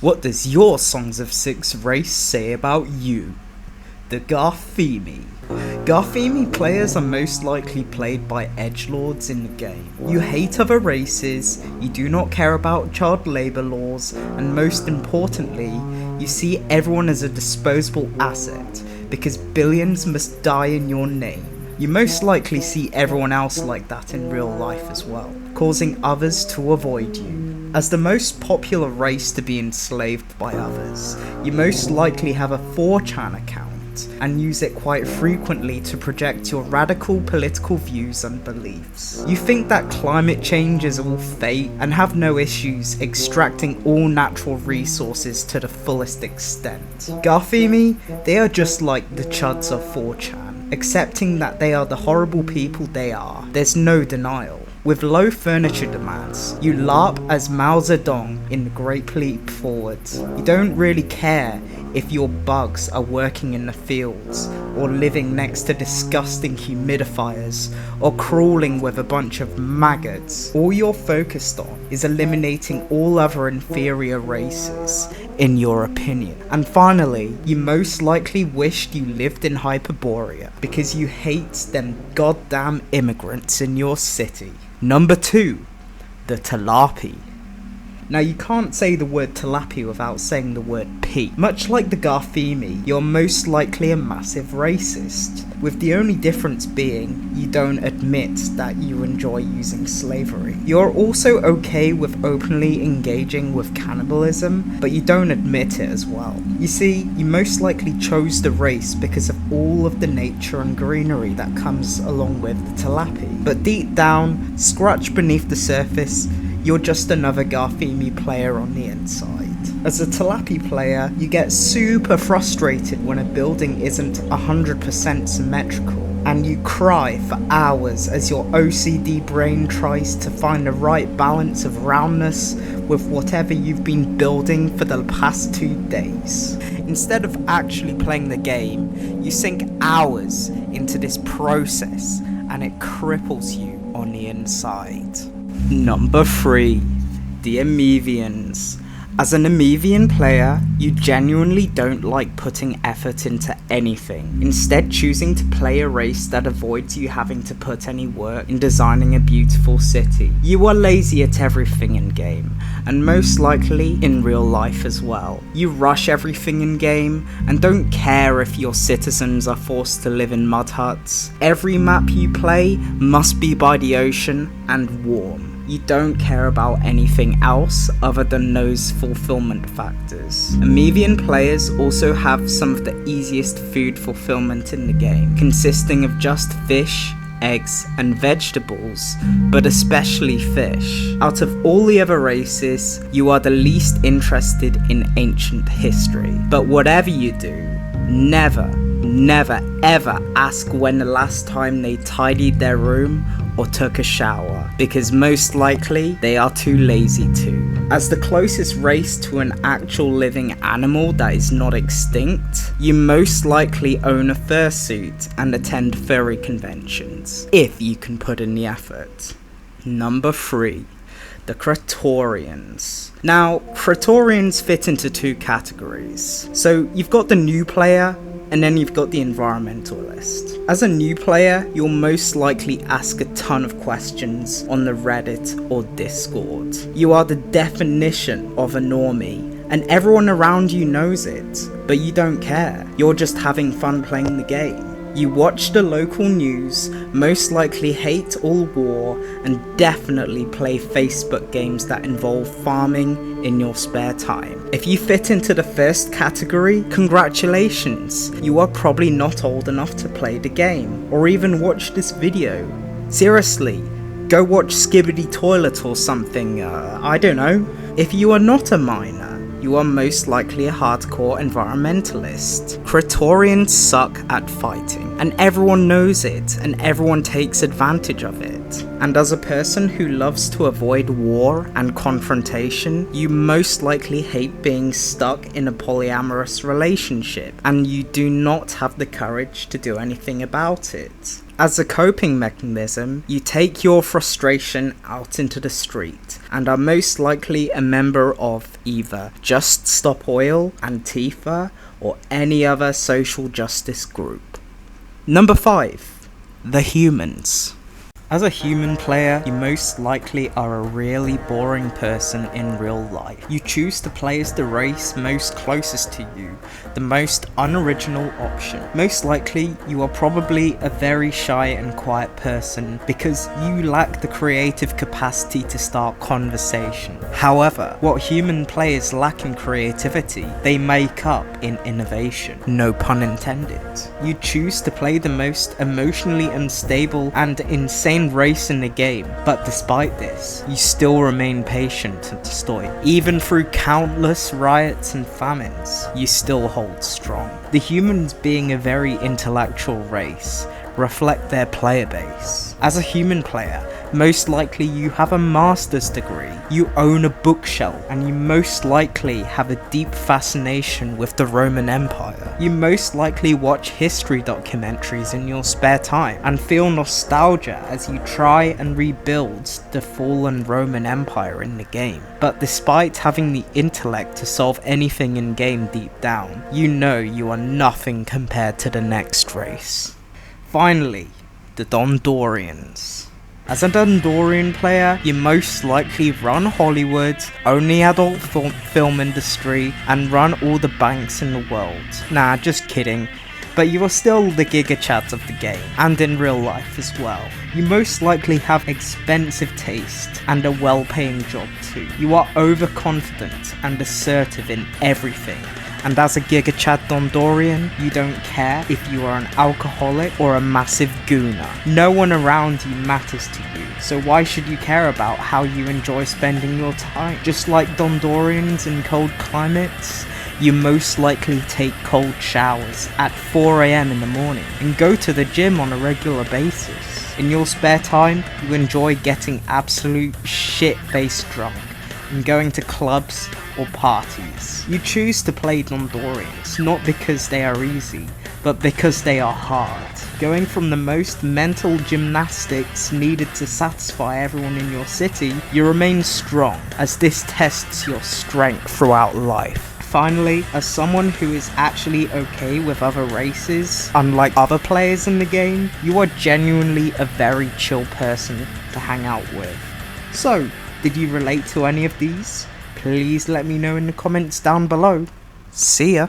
What does your Songs of Syx Race say about you? The Garthimi. Garthimi players are most likely played by edgelords in the game. You hate other races, you do not care about child labour laws, and most importantly, you see everyone as a disposable asset, because billions must die in your name. You most likely see everyone else like that in real life as well, causing others to avoid you. As the most popular race to be enslaved by others, you most likely have a 4chan account and use it quite frequently to project your radical political views and beliefs. You think that climate change is all fate and have no issues extracting all natural resources to the fullest extent. Garthimi, they are just like the chuds of 4chan, accepting that they are the horrible people they are. There's no denial. With low furniture demands, you LARP as Mao Zedong in the Great Leap Forward. You don't really care if your bugs are working in the fields, or living next to disgusting humidifiers, or crawling with a bunch of maggots. All you're focused on is eliminating all other inferior races, in your opinion. And finally, you most likely wished you lived in Hyperborea, because you hate them goddamn immigrants in your city. Number 2, the Tilapi. Now you can't say the word Tilapi without saying the word P. Much like the Garthimi, you're most likely a massive racist, with the only difference being you don't admit that you enjoy using slavery. You're also okay with openly engaging with cannibalism, but you don't admit it as well. You see, you most likely chose the race because of all of the nature and greenery that comes along with the Tilapi. But deep down, scratched beneath the surface, you're just another Garthimi player on the inside. As a Tilapi player, you get super frustrated when a building isn't 100% symmetrical, and you cry for hours as your OCD brain tries to find the right balance of roundness with whatever you've been building for the past 2 days. Instead of actually playing the game, you sink hours into this process, and it cripples you on the inside. Number 3, the Emevians. As an Emevian player, you genuinely don't like putting effort into anything, instead choosing to play a race that avoids you having to put any work in designing a beautiful city. You are lazy at everything in game, and most likely in real life as well. You rush everything in game, and don't care if your citizens are forced to live in mud huts. Every map you play must be by the ocean and warm. You don't care about anything else other than those fulfillment factors. Emevian players also have some of the easiest food fulfillment in the game, consisting of just fish, eggs, and vegetables, but especially fish. Out of all the other races, you are the least interested in ancient history. But whatever you do, never ever ask when the last time they tidied their room or took a shower, because most likely they are too lazy to. As the closest race to an actual living animal that is not extinct, you most likely own a fursuit and attend furry conventions, if you can put in the effort. Number 3, the Cretorians. Now, Cretorians fit into 2 categories. So you've got the new player, and then you've got the environmentalist. As a new player, you'll most likely ask a ton of questions on the Reddit or Discord. You are the definition of a normie, and everyone around you knows it, but you don't care. You're just having fun playing the game. You watch the local news, most likely hate all war, and definitely play Facebook games that involve farming in your spare time. If you fit into the first category, congratulations! You are probably not old enough to play the game, or even watch this video. Seriously, go watch Skibbity Toilet or something, I don't know. If you are not a miner, you are most likely a hardcore environmentalist. Cretorians suck at fighting, and everyone knows it, and everyone takes advantage of it. And as a person who loves to avoid war and confrontation, you most likely hate being stuck in a polyamorous relationship, and you do not have the courage to do anything about it. As a coping mechanism, you take your frustration out into the street and are most likely a member of either Just Stop Oil, Antifa, or any other social justice group. Number 5. The Humans. As a human player, you most likely are a really boring person in real life. You choose to play as the race most closest to you, the most unoriginal option. Most likely, you are probably a very shy and quiet person because you lack the creative capacity to start conversation. However, what human players lack in creativity, they make up in innovation. No pun intended. You choose to play the most emotionally unstable and insane race in the game, but despite this, you still remain patient and stoic. Even through countless riots and famines, you still hold strong. The humans, being a very intellectual race, reflect their player base. As a human player, most likely you have a master's degree, you own a bookshelf, and you most likely have a deep fascination with the Roman Empire. You most likely watch history documentaries in your spare time and feel nostalgia as you try and rebuild the fallen Roman Empire in the game. But despite having the intellect to solve anything in game deep down, you know you are nothing compared to the next race. Finally, the Dondorians. As a Dondorian player, you most likely run Hollywood, own the adult film industry, and run all the banks in the world. Nah, just kidding. But you are still the Giga Chad of the game, and in real life as well. You most likely have expensive taste and a well-paying job too. You are overconfident and assertive in everything. And as a Giga Chad Dondorian, you don't care if you are an alcoholic or a massive gooner. No one around you matters to you, so why should you care about how you enjoy spending your time? Just like Dondorians in cold climates, you most likely take cold showers at 4 AM in the morning and go to the gym on a regular basis. In your spare time, you enjoy getting absolute shit-faced drunk and going to clubs or parties. You choose to play Dondorians not because they are easy, but because they are hard. Going from the most mental gymnastics needed to satisfy everyone in your city, you remain strong, as this tests your strength throughout life. Finally, as someone who is actually okay with other races, unlike other players in the game, you are genuinely a very chill person to hang out with. So, did you relate to any of these? Please let me know in the comments down below. See ya!